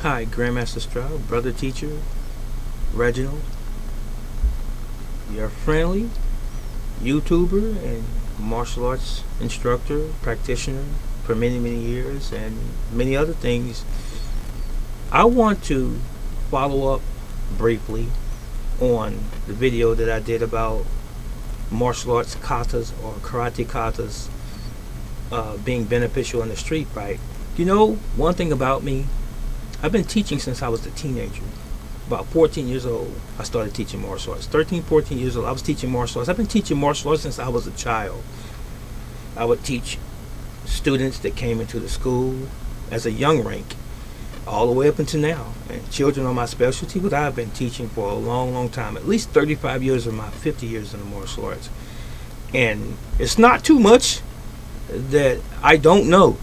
Hi, Grandmaster Stroud, brother teacher, Reginald, your friendly YouTuber and martial arts instructor, practitioner for many, many years, and many other things. I want to follow up briefly on the video that I did about martial arts katas or karate katas being beneficial in the street fight. You know, one thing about me, I've been teaching since I was a teenager. About 14 years old, I started teaching martial arts. 13, 14 years old, I was teaching martial arts. I've been teaching martial arts since I was a child. I would teach students that came into the school as a young rank, all the way up until now. And children are my specialty, but I've been teaching for a long, long time. At least 35 years of my 50 years in the martial arts. And it's not too much that I don't know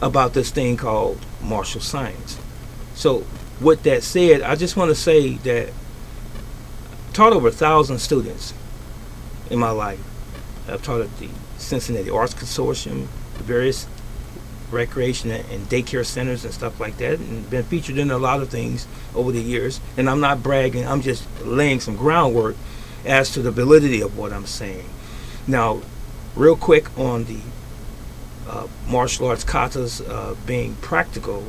about this thing called martial science. So with that said, I just want to say that I taught over 1,000 students in my life. I've taught at the Cincinnati Arts Consortium, various recreation and daycare centers and stuff like that, and been featured in a lot of things over the years. And I'm not bragging, I'm just laying some groundwork as to the validity of what I'm saying. Now, real quick on the martial arts katas being practical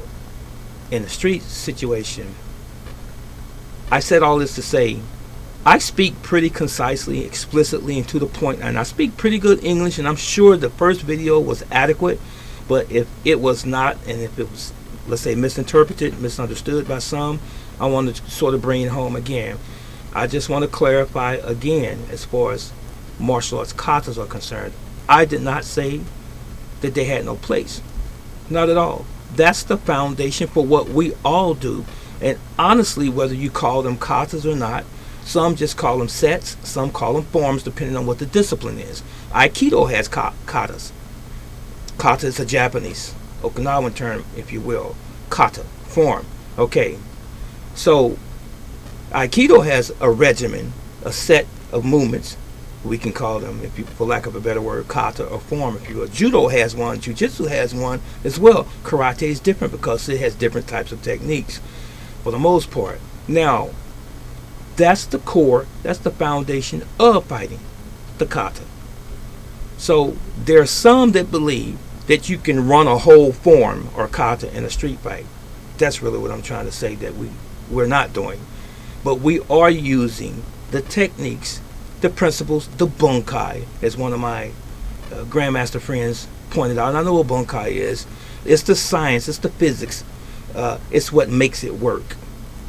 in the street situation, I said all this to say I speak pretty concisely, explicitly, and to the point, and I speak pretty good English, and I'm sure the first video was adequate, but if it was not, and if it was, let's say, misinterpreted, misunderstood by some, I want to sort of bring it home again. I just want to clarify again, as far as martial arts katas are concerned, I did not say that they had no place. Not at all. That's the foundation for what we all do. And honestly, whether you call them katas or not, some just call them sets, some call them forms, depending on what the discipline is. Aikido has katas. Kata is a Japanese, Okinawan term, if you will. Kata, form. Okay. So, Aikido has a regimen, a set of movements. We can call them, if you, for lack of a better word, kata or form, if you will. Judo has one, Jiu-Jitsu has one as well. Karate is different because it has different types of techniques for the most part. Now, that's the core, that's the foundation of fighting, the kata. So there are some that believe that you can run a whole form or kata in a street fight. That's really what I'm trying to say that we're not doing. But we are using the techniques, the principles, the bunkai, as one of my grandmaster friends pointed out. And I know what bunkai is. It's the science, it's the physics, it's what makes it work.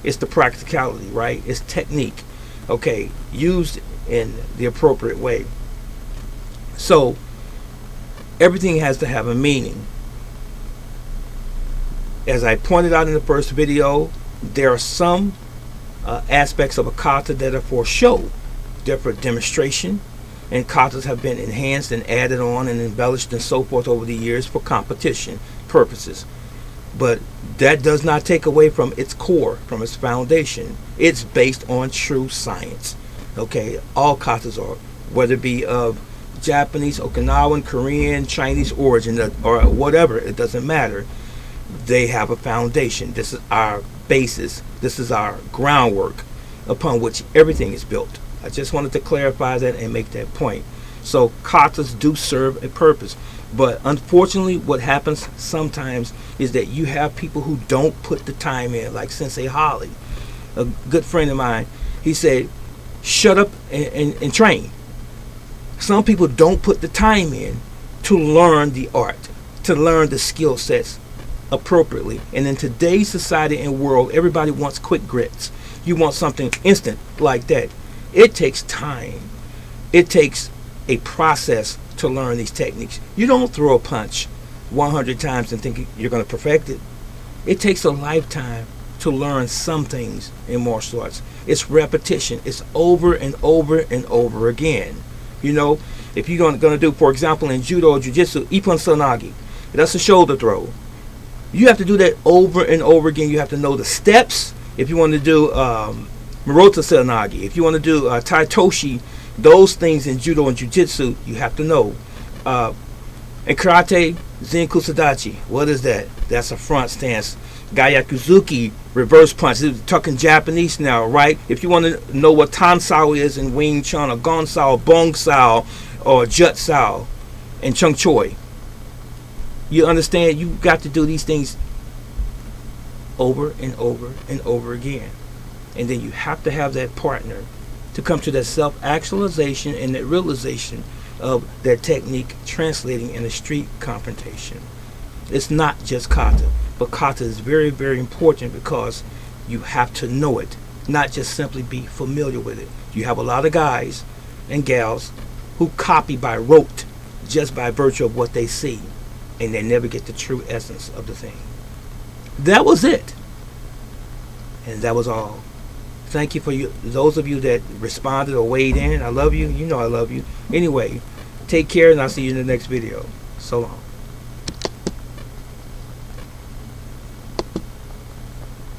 It's the practicality, right? It's technique, okay, used in the appropriate way. So everything has to have a meaning. As I pointed out in the first video, there are some aspects of a kata that are for show. They're for demonstration, and katas have been enhanced and added on and embellished and so forth over the years for competition purposes. But that does not take away from its core, from its foundation. It's based on true science. Okay, all katas are, whether it be of Japanese, Okinawan, Korean, Chinese origin, or whatever, it doesn't matter. They have a foundation. This is our basis. This is our groundwork upon which everything is built. I just wanted to clarify that and make that point. So katas do serve a purpose. But unfortunately, what happens sometimes is that you have people who don't put the time in, like Sensei Holly, a good friend of mine. He said, shut up and train. Some people don't put the time in to learn the art, to learn the skill sets appropriately. And in today's society and world, everybody wants quick grits. You want something instant like that. It takes time. It takes a process to learn these techniques. You don't throw a punch 100 times and think you're going to perfect it. It takes a lifetime to learn some things in martial arts. It's repetition. It's over and over and over again. You know, if you're going to do, for example, in judo or jiu-jitsu, ippon sanagi, that's a shoulder throw. You have to do that over and over again. You have to know the steps. If you want to do Murota sanagi, if you want to do taitoshi, those things in judo and jiu-jitsu, you have to know. In karate, Zenku Sadachi, what is that? That's a front stance. Gyakuzuki, reverse punch. This is talking Japanese now, right? If you want to know what Tan Sao is in Wing Chun, or Gong Sao, Bong Sao, or Jut Sao in Chung Choi, you understand you got to do these things over and over and over again. And then you have to have that partner to come to that self-actualization and that realization of that technique translating in a street confrontation. It's not just kata, but kata is very, very important because you have to know it, not just simply be familiar with it. You have a lot of guys and gals who copy by rote just by virtue of what they see, and they never get the true essence of the thing. That was it, and that was all. Thank you for you, those of you that responded or weighed in. I love you. You know I love you. Anyway, take care, and I'll see you in the next video. So long.